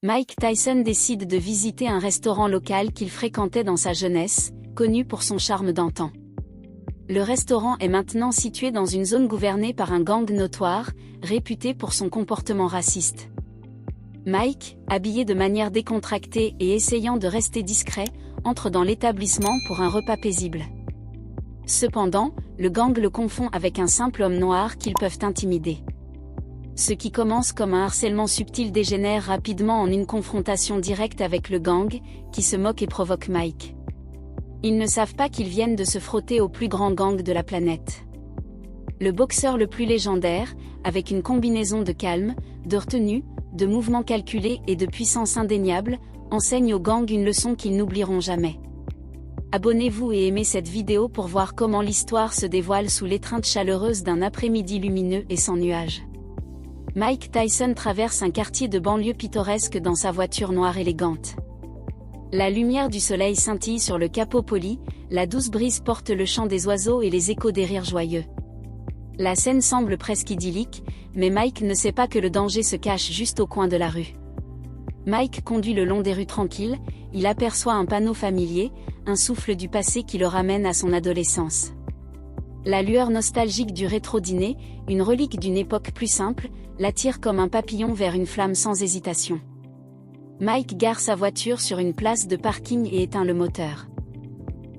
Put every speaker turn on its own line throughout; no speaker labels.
Mike Tyson décide de visiter un restaurant local qu'il fréquentait dans sa jeunesse, connu pour son charme d'antan. Le restaurant est maintenant situé dans une zone gouvernée par un gang notoire, réputé pour son comportement raciste. Mike, habillé de manière décontractée et essayant de rester discret, entre dans l'établissement pour un repas paisible. Cependant, le gang le confond avec un simple homme noir qu'ils peuvent intimider. Ce qui commence comme un harcèlement subtil dégénère rapidement en une confrontation directe avec le gang, qui se moque et provoque Mike. Ils ne savent pas qu'ils viennent de se frotter au plus grand gang de la planète. Le boxeur le plus légendaire, avec une combinaison de calme, de retenue, de mouvements calculés et de puissance indéniable, enseigne au gang une leçon qu'ils n'oublieront jamais. Abonnez-vous et aimez cette vidéo pour voir comment l'histoire se dévoile sous l'étreinte chaleureuse d'un après-midi lumineux et sans nuages. Mike Tyson traverse un quartier de banlieue pittoresque dans sa voiture noire élégante. La lumière du soleil scintille sur le capot poli, la douce brise porte le chant des oiseaux et les échos des rires joyeux. La scène semble presque idyllique, mais Mike ne sait pas que le danger se cache juste au coin de la rue. Mike conduit le long des rues tranquilles, il aperçoit un panneau familier, un souffle du passé qui le ramène à son adolescence. La lueur nostalgique du rétro-dîner, une relique d'une époque plus simple, l'attire comme un papillon vers une flamme sans hésitation. Mike gare sa voiture sur une place de parking et éteint le moteur.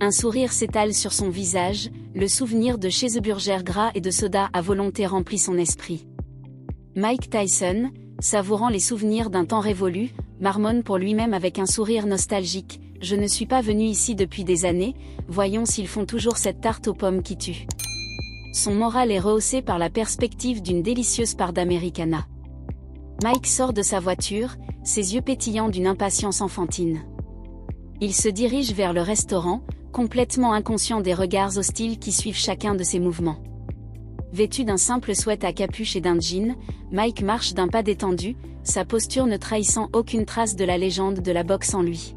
Un sourire s'étale sur son visage, le souvenir de cheeseburgers gras et de soda à volonté remplit son esprit. Mike Tyson, savourant les souvenirs d'un temps révolu, marmonne pour lui-même avec un sourire nostalgique. « Je ne suis pas venu ici depuis des années, voyons s'ils font toujours cette tarte aux pommes qui tue. » Son moral est rehaussé par la perspective d'une délicieuse part d'Americana. Mike sort de sa voiture, ses yeux pétillants d'une impatience enfantine. Il se dirige vers le restaurant, complètement inconscient des regards hostiles qui suivent chacun de ses mouvements. Vêtu d'un simple sweat à capuche et d'un jean, Mike marche d'un pas détendu, sa posture ne trahissant aucune trace de la légende de la boxe en lui.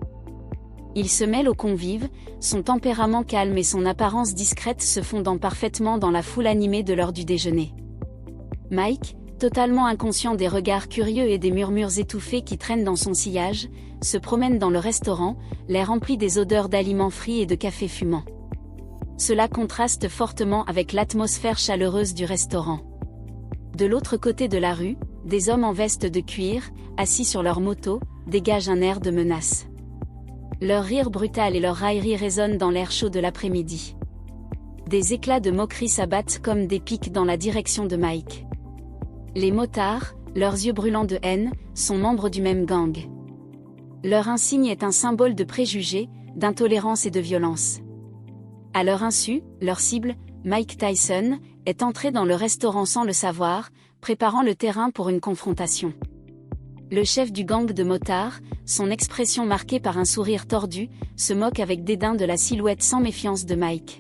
Il se mêle aux convives, son tempérament calme et son apparence discrète se fondant parfaitement dans la foule animée de l'heure du déjeuner. Mike, totalement inconscient des regards curieux et des murmures étouffés qui traînent dans son sillage, se promène dans le restaurant, l'air rempli des odeurs d'aliments frits et de café fumant. Cela contraste fortement avec l'atmosphère chaleureuse du restaurant. De l'autre côté de la rue, des hommes en veste de cuir, assis sur leur moto, dégagent un air de menace. Leur rire brutal et leur raillerie résonnent dans l'air chaud de l'après-midi. Des éclats de moquerie s'abattent comme des pics dans la direction de Mike. Les motards, leurs yeux brûlants de haine, sont membres du même gang. Leur insigne est un symbole de préjugés, d'intolérance et de violence. À leur insu, leur cible, Mike Tyson, est entré dans le restaurant sans le savoir, préparant le terrain pour une confrontation. Le chef du gang de motards, son expression marquée par un sourire tordu, se moque avec dédain de la silhouette sans méfiance de Mike.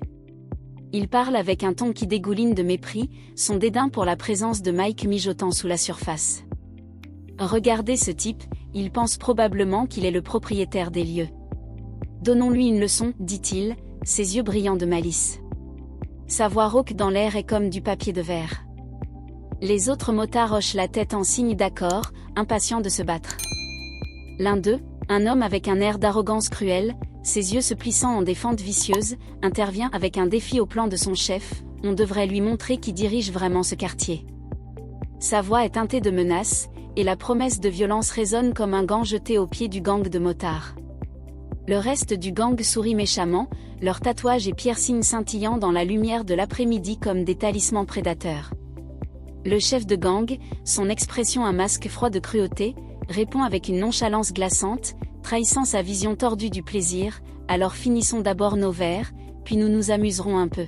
Il parle avec un ton qui dégouline de mépris, son dédain pour la présence de Mike mijotant sous la surface. Regardez ce type, il pense probablement qu'il est le propriétaire des lieux. Donnons-lui une leçon, dit-il, ses yeux brillants de malice. Sa voix rauque dans l'air est comme du papier de verre. Les autres motards hochent la tête en signe d'accord, impatients de se battre. L'un d'eux, un homme avec un air d'arrogance cruelle, ses yeux se plissant en des fentes vicieuses, intervient avec un défi au plan de son chef, on devrait lui montrer qui dirige vraiment ce quartier. Sa voix est teintée de menace, et la promesse de violence résonne comme un gant jeté aux pieds du gang de motards. Le reste du gang sourit méchamment, leurs tatouages et piercings scintillant dans la lumière de l'après-midi comme des talismans prédateurs. Le chef de gang, son expression un masque froid de cruauté, répond avec une nonchalance glaçante, trahissant sa vision tordue du plaisir. Alors finissons d'abord nos verres, puis nous nous amuserons un peu.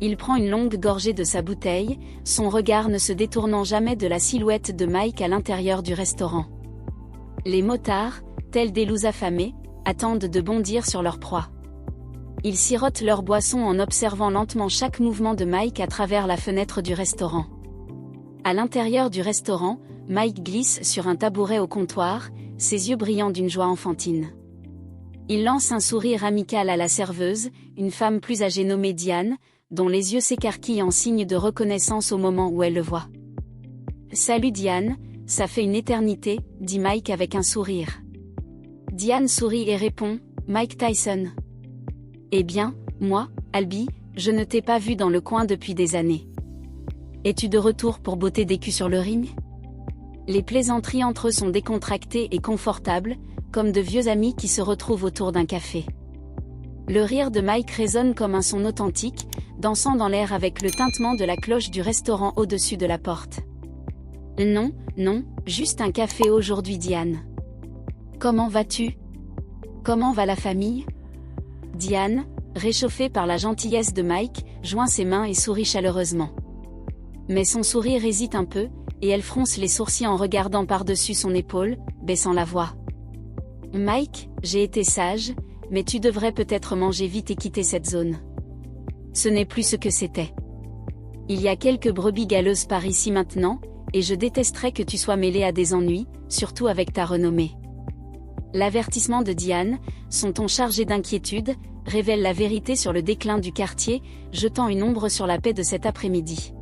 Il prend une longue gorgée de sa bouteille, son regard ne se détournant jamais de la silhouette de Mike à l'intérieur du restaurant. Les motards, tels des loups affamés, attendent de bondir sur leur proie. Ils sirotent leur boisson en observant lentement chaque mouvement de Mike à travers la fenêtre du restaurant. À l'intérieur du restaurant, Mike glisse sur un tabouret au comptoir, ses yeux brillants d'une joie enfantine. Il lance un sourire amical à la serveuse, une femme plus âgée nommée Diane, dont les yeux s'écarquillent en signe de reconnaissance au moment où elle le voit. « Salut Diane, ça fait une éternité, dit Mike avec un sourire. Diane sourit et répond, Mike Tyson. Eh bien, moi, Albie, je ne t'ai pas vu dans le coin depuis des années. Es-tu de retour pour botter des culs sur le ring? Les plaisanteries entre eux sont décontractées et confortables, comme de vieux amis qui se retrouvent autour d'un café. Le rire de Mike résonne comme un son authentique, dansant dans l'air avec le tintement de la cloche du restaurant au-dessus de la porte. Non, non, juste un café aujourd'hui, Diane. Comment vas-tu? Comment va la famille? Diane, réchauffée par la gentillesse de Mike, joint ses mains et sourit chaleureusement. Mais son sourire hésite un peu, et elle fronce les sourcils en regardant par-dessus son épaule, baissant la voix. Mike, j'ai été sage, mais tu devrais peut-être manger vite et quitter cette zone. Ce n'est plus ce que c'était. Il y a quelques brebis galeuses par ici maintenant, et je détesterais que tu sois mêlé à des ennuis, surtout avec ta renommée. L'avertissement de Diane, son ton chargé d'inquiétude, révèle la vérité sur le déclin du quartier, jetant une ombre sur la paix de cet après-midi.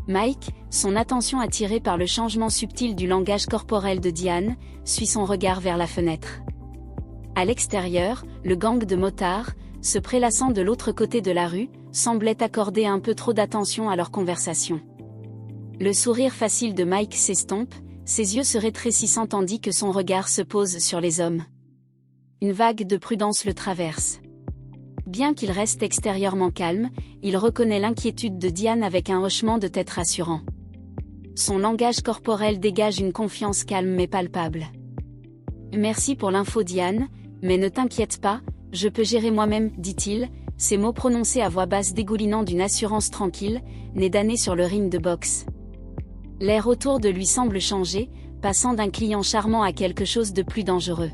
Mike, son attention attirée par le changement subtil du langage corporel de Diane, suit son regard vers la fenêtre. À l'extérieur, le gang de motards, se prélassant de l'autre côté de la rue, semblait accorder un peu trop d'attention à leur conversation. Le sourire facile de Mike s'estompe, ses yeux se rétrécissant tandis que son regard se pose sur les hommes. Une vague de prudence le traverse. Bien qu'il reste extérieurement calme, il reconnaît l'inquiétude de Diane avec un hochement de tête rassurant. Son langage corporel dégage une confiance calme mais palpable. Merci pour l'info, Diane, mais ne t'inquiète pas, je peux gérer moi-même, dit-il, ces mots prononcés à voix basse dégoulinant d'une assurance tranquille, née d'années sur le ring de boxe. L'air autour de lui semble changer, passant d'un client charmant à quelque chose de plus dangereux.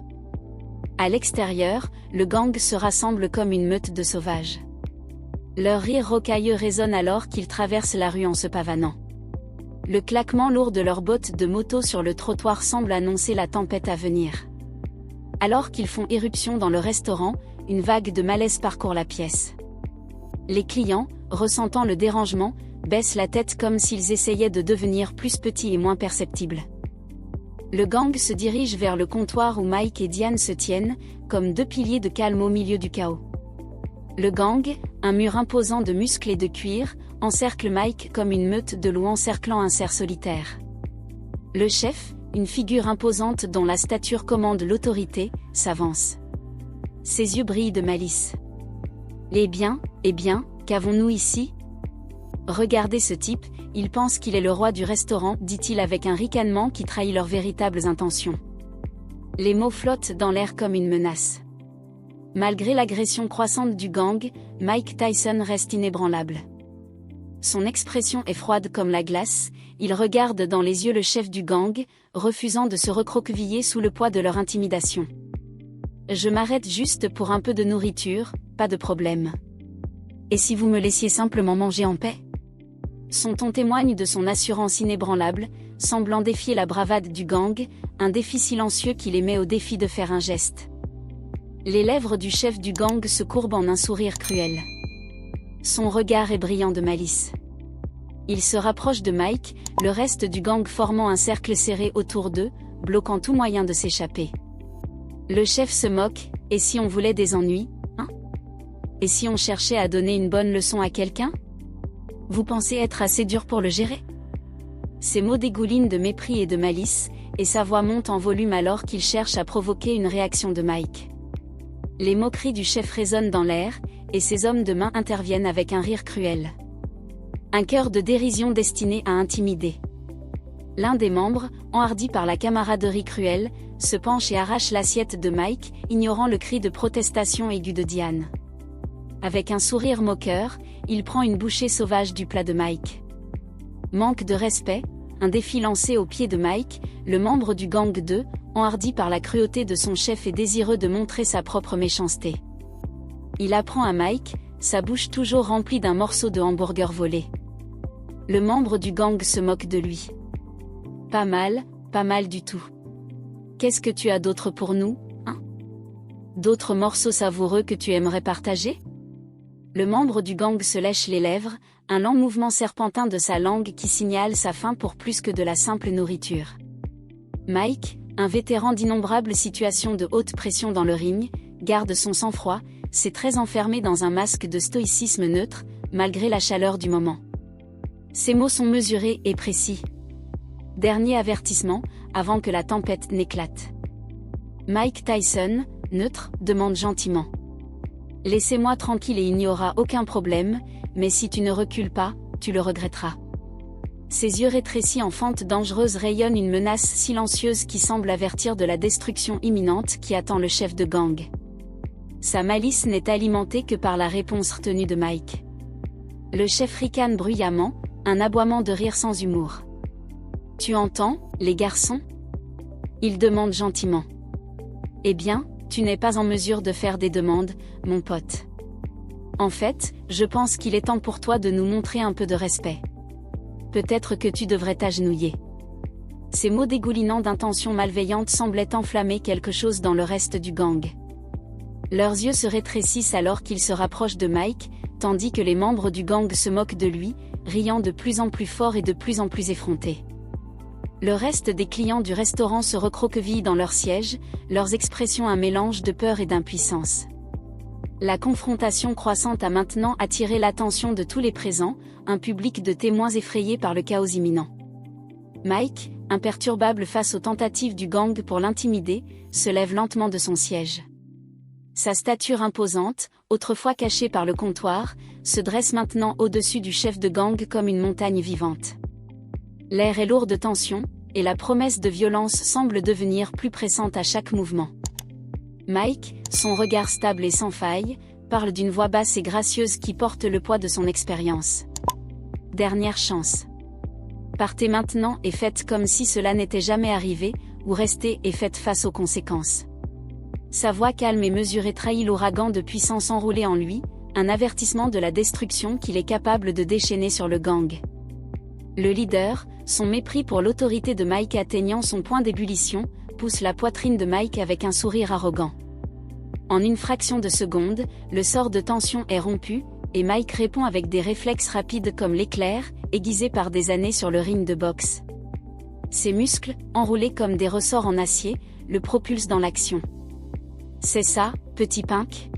À l'extérieur, le gang se rassemble comme une meute de sauvages. Leur rire rocailleux résonne alors qu'ils traversent la rue en se pavanant. Le claquement lourd de leurs bottes de moto sur le trottoir semble annoncer la tempête à venir. Alors qu'ils font éruption dans le restaurant, une vague de malaise parcourt la pièce. Les clients, ressentant le dérangement, baissent la tête comme s'ils essayaient de devenir plus petits et moins perceptibles. Le gang se dirige vers le comptoir où Mike et Diane se tiennent, comme deux piliers de calme au milieu du chaos. Le gang, un mur imposant de muscles et de cuir, encercle Mike comme une meute de loups encerclant un cerf solitaire. Le chef, une figure imposante dont la stature commande l'autorité, s'avance. Ses yeux brillent de malice. Eh bien, qu'avons-nous ici? Regardez ce type, il pense qu'il est le roi du restaurant, dit-il avec un ricanement qui trahit leurs véritables intentions. Les mots flottent dans l'air comme une menace. Malgré l'agression croissante du gang, Mike Tyson reste inébranlable. Son expression est froide comme la glace, il regarde dans les yeux le chef du gang, refusant de se recroqueviller sous le poids de leur intimidation. Je m'arrête juste pour un peu de nourriture, pas de problème. Et si vous me laissiez simplement manger en paix? Son ton témoigne de son assurance inébranlable, semblant défier la bravade du gang, un défi silencieux qui les met au défi de faire un geste. Les lèvres du chef du gang se courbent en un sourire cruel. Son regard est brillant de malice. Il se rapproche de Mike, le reste du gang formant un cercle serré autour d'eux, bloquant tout moyen de s'échapper. Le chef se moque, et si on voulait des ennuis, hein? Et si on cherchait à donner une bonne leçon à quelqu'un? Vous pensez être assez dur pour le gérer? Ses mots dégoulinent de mépris et de malice, et sa voix monte en volume alors qu'il cherche à provoquer une réaction de Mike. Les moqueries du chef résonnent dans l'air, et ses hommes de main interviennent avec un rire cruel. Un cœur de dérision destiné à intimider. L'un des membres, enhardi par la camaraderie cruelle, se penche et arrache l'assiette de Mike, ignorant le cri de protestation aigu de Diane. Avec un sourire moqueur, il prend une bouchée sauvage du plat de Mike. Manque de respect, un défi lancé aux pieds de Mike, le membre du gang 2, enhardi par la cruauté de son chef et désireux de montrer sa propre méchanceté. Il apprend à Mike, sa bouche toujours remplie d'un morceau de hamburger volé. Le membre du gang se moque de lui. Pas mal du tout. Qu'est-ce que tu as d'autre pour nous, hein? D'autres morceaux savoureux que tu aimerais partager? Le membre du gang se lèche les lèvres, un lent mouvement serpentin de sa langue qui signale sa faim pour plus que de la simple nourriture. Mike, un vétéran d'innombrables situations de haute pression dans le ring, garde son sang-froid, s'est très enfermé dans un masque de stoïcisme neutre, malgré la chaleur du moment. Ses mots sont mesurés et précis. Dernier avertissement, avant que la tempête n'éclate. Mike Tyson, neutre, demande gentiment. Laissez-moi tranquille et il n'y aura aucun problème, mais si tu ne recules pas, tu le regretteras. Ses yeux rétrécis en fente dangereuse rayonnent une menace silencieuse qui semble avertir de la destruction imminente qui attend le chef de gang. Sa malice n'est alimentée que par la réponse retenue de Mike. Le chef ricane bruyamment, un aboiement de rire sans humour. Tu entends, les garçons ? Il demande gentiment. Eh bien, tu n'es pas en mesure de faire des demandes, mon pote. En fait, je pense qu'il est temps pour toi de nous montrer un peu de respect. Peut-être que tu devrais t'agenouiller. Ces mots dégoulinants d'intentions malveillantes semblaient enflammer quelque chose dans le reste du gang. Leurs yeux se rétrécissent alors qu'ils se rapprochent de Mike, tandis que les membres du gang se moquent de lui, riant de plus en plus fort et de plus en plus effrontés. Le reste des clients du restaurant se recroquevillent dans leurs sièges, leurs expressions un mélange de peur et d'impuissance. La confrontation croissante a maintenant attiré l'attention de tous les présents, un public de témoins effrayés par le chaos imminent. Mike, imperturbable face aux tentatives du gang pour l'intimider, se lève lentement de son siège. Sa stature imposante, autrefois cachée par le comptoir, se dresse maintenant au-dessus du chef de gang comme une montagne vivante. L'air est lourd de tension, et la promesse de violence semble devenir plus pressante à chaque mouvement. Mike, son regard stable et sans faille, parle d'une voix basse et gracieuse qui porte le poids de son expérience. Dernière chance. Partez maintenant et faites comme si cela n'était jamais arrivé, ou restez et faites face aux conséquences. Sa voix calme et mesurée trahit l'ouragan de puissance enroulé en lui, un avertissement de la destruction qu'il est capable de déchaîner sur le gang. Le leader, son mépris pour l'autorité de Mike atteignant son point d'ébullition, pousse la poitrine de Mike avec un sourire arrogant. En une fraction de seconde, le sort de tension est rompu, et Mike répond avec des réflexes rapides comme l'éclair, aiguisé par des années sur le ring de boxe. Ses muscles, enroulés comme des ressorts en acier, le propulsent dans l'action. C'est ça, petit pink ?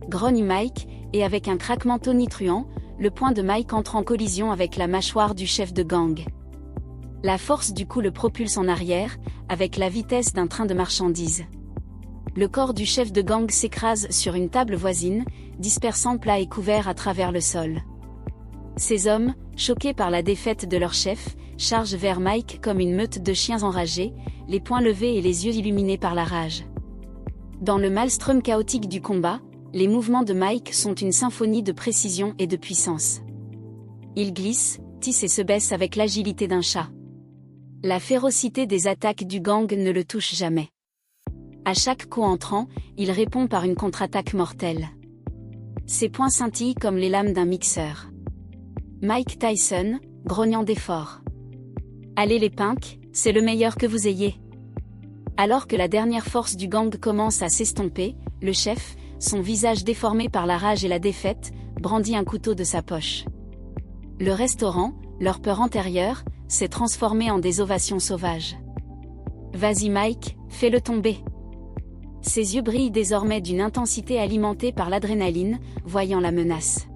Grogne Mike, et avec un craquement tonitruant, le poing de Mike entre en collision avec la mâchoire du chef de gang. La force du coup le propulse en arrière, avec la vitesse d'un train de marchandises. Le corps du chef de gang s'écrase sur une table voisine, dispersant plats et couverts à travers le sol. Ces hommes, choqués par la défaite de leur chef, chargent vers Mike comme une meute de chiens enragés, les poings levés et les yeux illuminés par la rage. Dans le maelstrom chaotique du combat, les mouvements de Mike sont une symphonie de précision et de puissance. Il glisse, tisse et se baisse avec l'agilité d'un chat. La férocité des attaques du gang ne le touche jamais. À chaque coup entrant, il répond par une contre-attaque mortelle. Ses poings scintillent comme les lames d'un mixeur. Mike Tyson, grognant d'effort. Allez les punks, c'est le meilleur que vous ayez. Alors que la dernière force du gang commence à s'estomper, le chef, son visage déformé par la rage et la défaite, brandit un couteau de sa poche. Le restaurant, leur peur antérieure, s'est transformé en des ovations sauvages. Vas-y Mike, fais-le tomber. Ses yeux brillent désormais d'une intensité alimentée par l'adrénaline, voyant la menace.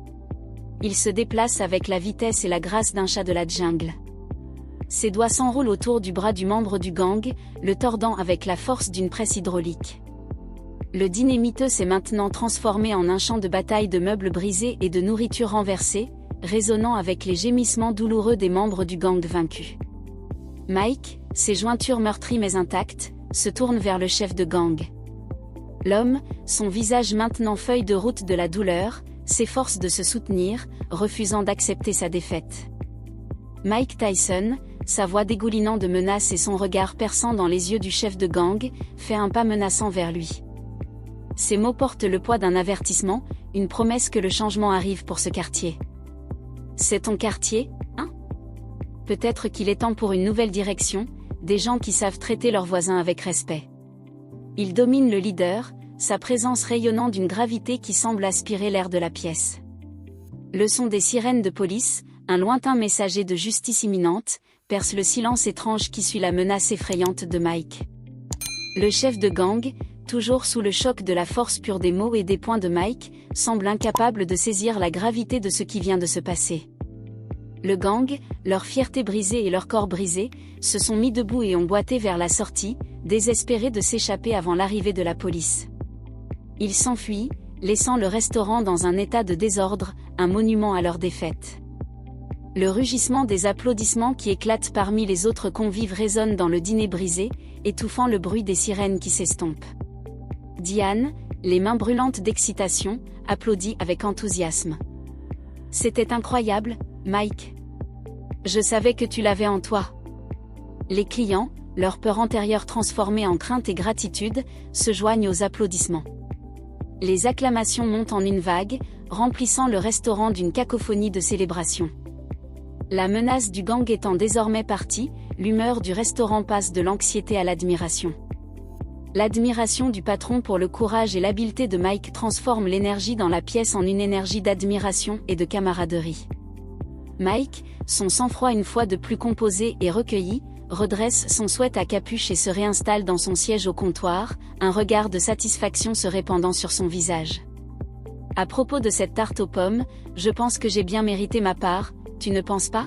Il se déplace avec la vitesse et la grâce d'un chat de la jungle. Ses doigts s'enroulent autour du bras du membre du gang, le tordant avec la force d'une presse hydraulique. Le dîner miteux s'est maintenant transformé en un champ de bataille de meubles brisés et de nourriture renversée, résonnant avec les gémissements douloureux des membres du gang vaincus. Mike, ses jointures meurtries mais intactes, se tourne vers le chef de gang. L'homme, son visage maintenant feuille de route de la douleur, s'efforce de se soutenir, refusant d'accepter sa défaite. Mike Tyson, sa voix dégoulinant de menaces et son regard perçant dans les yeux du chef de gang, fait un pas menaçant vers lui. Ces mots portent le poids d'un avertissement, une promesse que le changement arrive pour ce quartier. C'est ton quartier, hein ? Peut-être qu'il est temps pour une nouvelle direction, des gens qui savent traiter leurs voisins avec respect. Il domine le leader, sa présence rayonnant d'une gravité qui semble aspirer l'air de la pièce. Le son des sirènes de police, un lointain messager de justice imminente, perce le silence étrange qui suit la menace effrayante de Mike. Le chef de gang, toujours sous le choc de la force pure des mots et des points de Mike, semble incapable de saisir la gravité de ce qui vient de se passer. Le gang, leur fierté brisée et leur corps brisé, se sont mis debout et ont boité vers la sortie, désespérés de s'échapper avant l'arrivée de la police. Ils s'enfuient, laissant le restaurant dans un état de désordre, un monument à leur défaite. Le rugissement des applaudissements qui éclatent parmi les autres convives résonne dans le dîner brisé, étouffant le bruit des sirènes qui s'estompent. Diane, les mains brûlantes d'excitation, applaudit avec enthousiasme. « C'était incroyable, Mike. Je savais que tu l'avais en toi. » Les clients, leur peur antérieure transformée en crainte et gratitude, se joignent aux applaudissements. Les acclamations montent en une vague, remplissant le restaurant d'une cacophonie de célébrations. La menace du gang étant désormais partie, l'humeur du restaurant passe de l'anxiété à l'admiration. L'admiration du patron pour le courage et l'habileté de Mike transforme l'énergie dans la pièce en une énergie d'admiration et de camaraderie. Mike, son sang-froid une fois de plus composé et recueilli, redresse son sweat à capuche et se réinstalle dans son siège au comptoir, un regard de satisfaction se répandant sur son visage. À propos de cette tarte aux pommes, je pense que j'ai bien mérité ma part, tu ne penses pas ?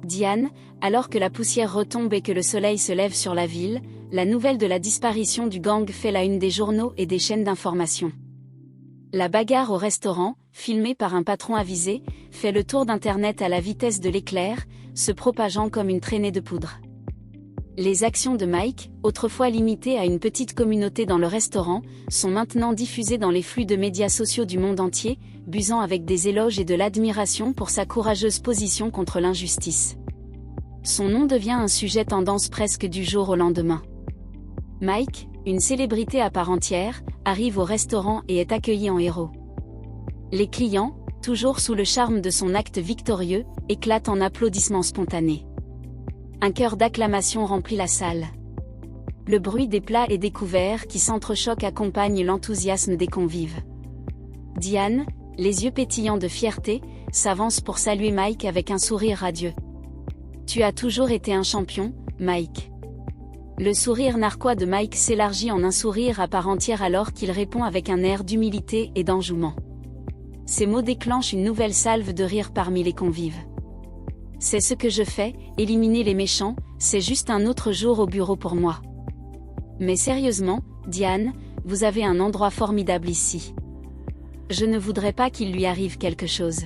Diane, alors que la poussière retombe et que le soleil se lève sur la ville, la nouvelle de la disparition du gang fait la une des journaux et des chaînes d'information. La bagarre au restaurant, filmée par un patron avisé, fait le tour d'Internet à la vitesse de l'éclair, se propageant comme une traînée de poudre. Les actions de Mike, autrefois limitées à une petite communauté dans le restaurant, sont maintenant diffusées dans les flux de médias sociaux du monde entier, busant avec des éloges et de l'admiration pour sa courageuse position contre l'injustice. Son nom devient un sujet tendance presque du jour au lendemain. Mike, une célébrité à part entière, arrive au restaurant et est accueilli en héros. Les clients, toujours sous le charme de son acte victorieux, éclatent en applaudissements spontanés. Un chœur d'acclamation remplit la salle. Le bruit des plats et des couverts qui s'entrechoquent accompagne l'enthousiasme des convives. Diane, les yeux pétillants de fierté, s'avance pour saluer Mike avec un sourire radieux. « Tu as toujours été un champion, Mike. » Le sourire narquois de Mike s'élargit en un sourire à part entière alors qu'il répond avec un air d'humilité et d'enjouement. Ces mots déclenchent une nouvelle salve de rire parmi les convives. C'est ce que je fais, éliminer les méchants, c'est juste un autre jour au bureau pour moi. Mais sérieusement, Diane, vous avez un endroit formidable ici. Je ne voudrais pas qu'il lui arrive quelque chose.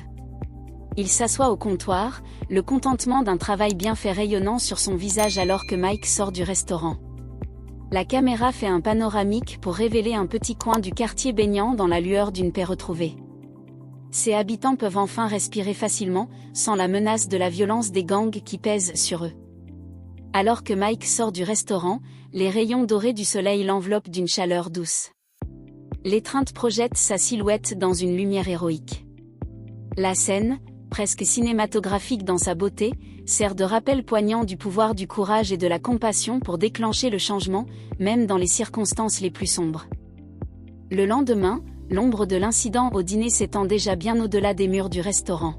Il s'assoit au comptoir, le contentement d'un travail bien fait rayonnant sur son visage alors que Mike sort du restaurant. La caméra fait un panoramique pour révéler un petit coin du quartier baignant dans la lueur d'une paix retrouvée. Ses habitants peuvent enfin respirer facilement, sans la menace de la violence des gangs qui pèsent sur eux. Alors que Mike sort du restaurant, les rayons dorés du soleil l'enveloppent d'une chaleur douce. L'étreinte projette sa silhouette dans une lumière héroïque. La scène, presque cinématographique dans sa beauté, sert de rappel poignant du pouvoir du courage et de la compassion pour déclencher le changement, même dans les circonstances les plus sombres. Le lendemain, l'ombre de l'incident au dîner s'étend déjà bien au-delà des murs du restaurant.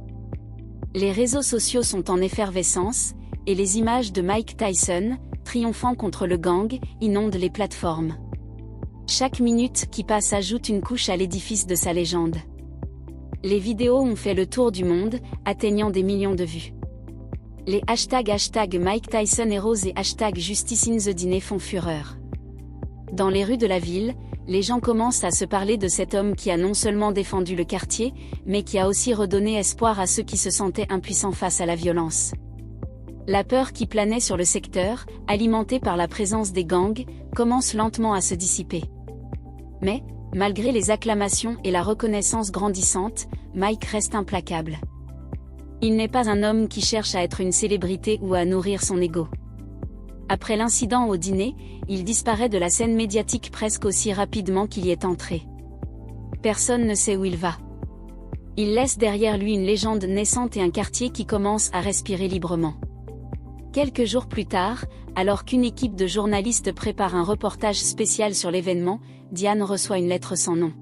Les réseaux sociaux sont en effervescence, et les images de Mike Tyson, triomphant contre le gang, inondent les plateformes. Chaque minute qui passe ajoute une couche à l'édifice de sa légende. Les vidéos ont fait le tour du monde, atteignant des millions de vues. Les ## Mike Tyson Heroes et #Justice in the Dîner font fureur. Dans les rues de la ville, les gens commencent à se parler de cet homme qui a non seulement défendu le quartier, mais qui a aussi redonné espoir à ceux qui se sentaient impuissants face à la violence. La peur qui planait sur le secteur, alimentée par la présence des gangs, commence lentement à se dissiper. Mais, malgré les acclamations et la reconnaissance grandissante, Mike reste implacable. Il n'est pas un homme qui cherche à être une célébrité ou à nourrir son ego. Après l'incident au dîner, il disparaît de la scène médiatique presque aussi rapidement qu'il y est entré. Personne ne sait où il va. Il laisse derrière lui une légende naissante et un quartier qui commence à respirer librement. Quelques jours plus tard, alors qu'une équipe de journalistes prépare un reportage spécial sur l'événement, Diane reçoit une lettre sans nom.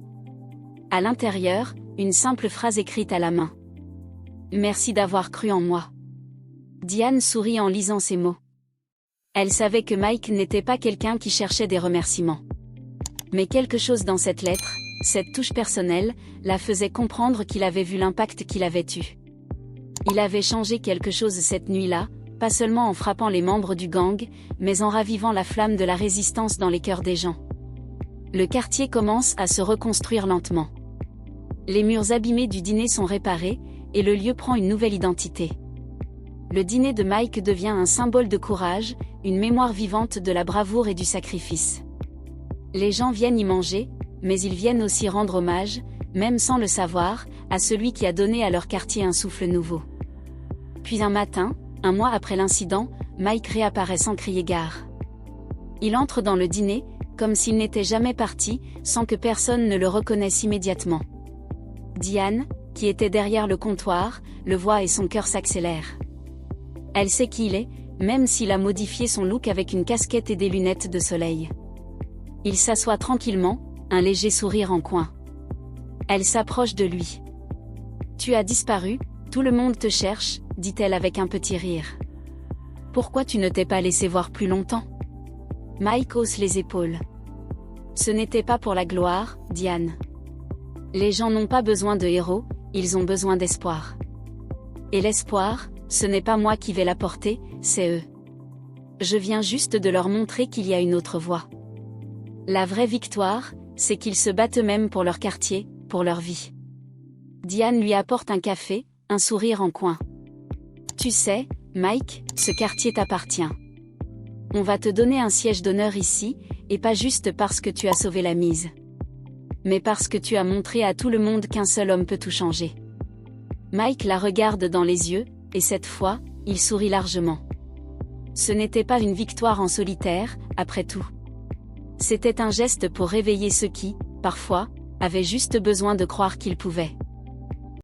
À l'intérieur, une simple phrase écrite à la main. « Merci d'avoir cru en moi. Diane sourit en lisant ces mots. Elle savait que Mike n'était pas quelqu'un qui cherchait des remerciements. Mais quelque chose dans cette lettre, cette touche personnelle, la faisait comprendre qu'il avait vu l'impact qu'il avait eu. Il avait changé quelque chose cette nuit-là, pas seulement en frappant les membres du gang, mais en ravivant la flamme de la résistance dans les cœurs des gens. Le quartier commence à se reconstruire lentement. Les murs abîmés du dîner sont réparés, et le lieu prend une nouvelle identité. Le dîner de Mike devient un symbole de courage, une mémoire vivante de la bravoure et du sacrifice. Les gens viennent y manger, mais ils viennent aussi rendre hommage, même sans le savoir, à celui qui a donné à leur quartier un souffle nouveau. Puis un matin, un mois après l'incident, Mike réapparaît sans crier gare. Il entre dans le dîner, comme s'il n'était jamais parti, sans que personne ne le reconnaisse immédiatement. Diane, qui était derrière le comptoir, le voit et son cœur s'accélère. Elle sait qui il est, même s'il a modifié son look avec une casquette et des lunettes de soleil. Il s'assoit tranquillement, un léger sourire en coin. Elle s'approche de lui. « Tu as disparu, tout le monde te cherche », dit-elle avec un petit rire. « Pourquoi tu ne t'es pas laissé voir plus longtemps ?» Mike hausse les épaules. « Ce n'était pas pour la gloire, Diane. Les gens n'ont pas besoin de héros, ils ont besoin d'espoir. Et l'espoir, ce n'est pas moi qui vais l'apporter, c'est eux. Je viens juste de leur montrer qu'il y a une autre voie. La vraie victoire, c'est qu'ils se battent eux-mêmes pour leur quartier, pour leur vie. » Diane lui apporte un café, un sourire en coin. « Tu sais, Mike, ce quartier t'appartient. On va te donner un siège d'honneur ici, et pas juste parce que tu as sauvé la mise. Mais parce que tu as montré à tout le monde qu'un seul homme peut tout changer. » Mike la regarde dans les yeux, et cette fois, il sourit largement. Ce n'était pas une victoire en solitaire, après tout. C'était un geste pour réveiller ceux qui, parfois, avaient juste besoin de croire qu'ils pouvaient.